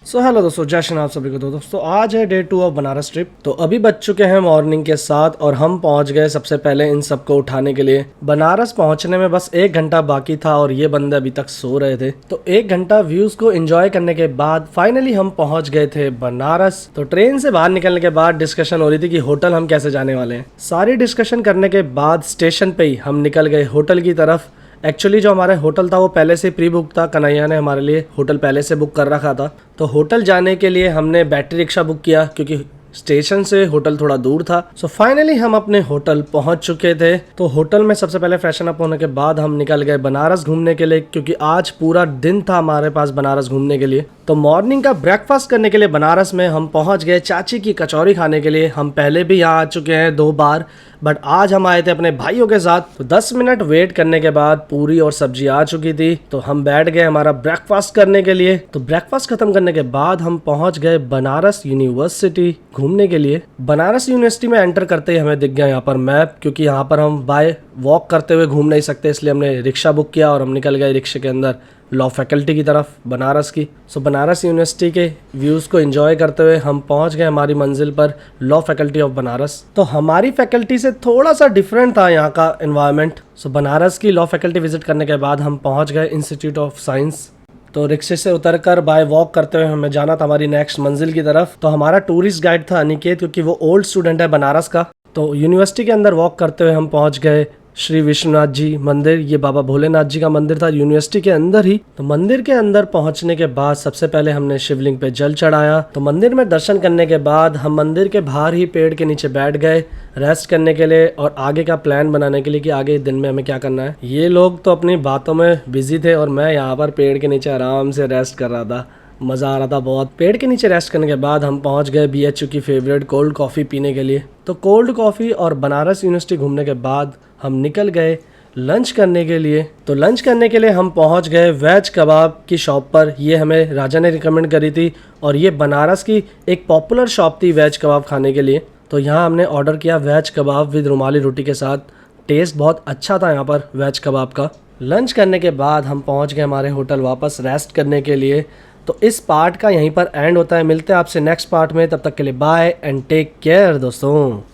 Hello दोस्तों, जय श्री राम सभी को। तो दोस्तों आज है डे 2 ऑफ बनारस ट्रिप। तो अभी बज चुके हैं मॉर्निंग के 7 और हम पहुंच गए सबसे पहले इन सबको उठाने के लिए। बनारस पहुंचने में बस 1 घंटा बाकी था और ये बंदे अभी तक सो रहे थे। तो 1 घंटा व्यूज को एंजॉय करने के बाद फाइनली हम पहुंच गए थे बनारस। तो ट्रेन से बाहर निकलने के बाद डिस्कशन हो रही थी कि होटल हम कैसे जाने वाले हैं। सारी डिस्कशन करने के बाद स्टेशन पे ही हम निकल गए होटल की तरफ। एक्चुअली जो हमारा होटल था वो पहले से प्री बुक था, कन्हैया ने हमारे लिए होटल पहले से बुक कर रखा था। तो होटल जाने के लिए हमने बैटरी रिक्शा बुक किया क्योंकि स्टेशन से होटल थोड़ा दूर था। सो फाइनली हम अपने होटल पहुंच चुके थे। तो होटल में सबसे पहले फ्रेशन अप होने के बाद हम निकल गए बनारस घूमने के लिए, क्योंकि आज पूरा दिन था हमारे पास बनारस घूमने के लिए। तो मॉर्निंग का ब्रेकफास्ट करने के लिए बनारस में हम पहुंच गए चाची की कचौरी खाने के लिए। हम पहले भी यहाँ आ चुके हैं 2 बार, बट आज हम आए थे अपने भाइयों के साथ। तो 10 मिनट वेट करने के बाद पूरी और सब्जी आ चुकी थी। तो हम बैठ गए हमारा ब्रेकफास्ट करने के लिए। तो ब्रेकफास्ट खत्म करने के बाद हम पहुंच गए बनारस यूनिवर्सिटी घूमने के लिए। बनारस यूनिवर्सिटी में एंटर करते ही हमें दिख गया यहाँ पर मैप, क्योंकि यहाँ पर हम बाय वॉक करते हुए घूम नहीं सकते, इसलिए हमने रिक्शा बुक किया और हम निकल गए रिक्शे के अंदर लॉ फैकल्टी की तरफ बनारस की। सो बनारस यूनिवर्सिटी के व्यूज़ को एंजॉय करते हुए हम पहुंच गए हमारी मंजिल पर, लॉ फैकल्टी ऑफ बनारस। तो हमारी फैकल्टी से थोड़ा सा डिफरेंट था यहाँ का एनवायरनमेंट। सो बनारस की लॉ फैकल्टी विजिट करने के बाद हम पहुंच गए इंस्टीट्यूट ऑफ साइंस। तो रिक्शे से उतरकर बाय वॉक करते हुए हमें जाना था हमारी नेक्स्ट मंजिल की तरफ। तो हमारा टूरिस्ट गाइड था अनिकेत, क्योंकि वो ओल्ड स्टूडेंट है बनारस का। तो यूनिवर्सिटी के अंदर वॉक करते हुए हम पहुंच गए श्री विश्वनाथ जी मंदिर। ये बाबा भोलेनाथ जी का मंदिर था यूनिवर्सिटी के अंदर ही। तो मंदिर के अंदर पहुंचने के बाद सबसे पहले हमने शिवलिंग पे जल चढ़ाया। तो मंदिर में दर्शन करने के बाद हम मंदिर के बाहर ही पेड़ के नीचे बैठ गए रेस्ट करने के लिए और आगे का प्लान बनाने के लिए कि आगे दिन में हमें क्या करना है। ये लोग तो अपनी बातों में बिजी थे और मैं यहाँ पर पेड़ के नीचे आराम से रेस्ट कर रहा था। मज़ा आ रहा था बहुत। पेड़ के नीचे रेस्ट करने के बाद हम पहुंच गए BHU की फेवरेट कोल्ड कॉफ़ी पीने के लिए। तो कोल्ड कॉफ़ी और बनारस यूनिवर्सिटी घूमने के बाद हम निकल गए लंच करने के लिए। तो लंच करने के लिए हम पहुंच गए वेज कबाब की शॉप पर। ये हमें राजा ने रिकमेंड करी थी और ये बनारस की एक पॉपुलर शॉप थी वेज कबाब खाने के लिए। तो यहाँ हमने ऑर्डर किया वेज कबाब विद रुमाली रोटी के साथ। टेस्ट बहुत अच्छा था यहाँ पर वेज कबाब का। लंच करने के बाद हम पहुँच गए हमारे होटल वापस रेस्ट करने के लिए। तो इस पार्ट का यहीं पर एंड होता है। मिलते हैं आपसे नेक्स्ट पार्ट में, तब तक के लिए बाय एंड टेक केयर दोस्तों।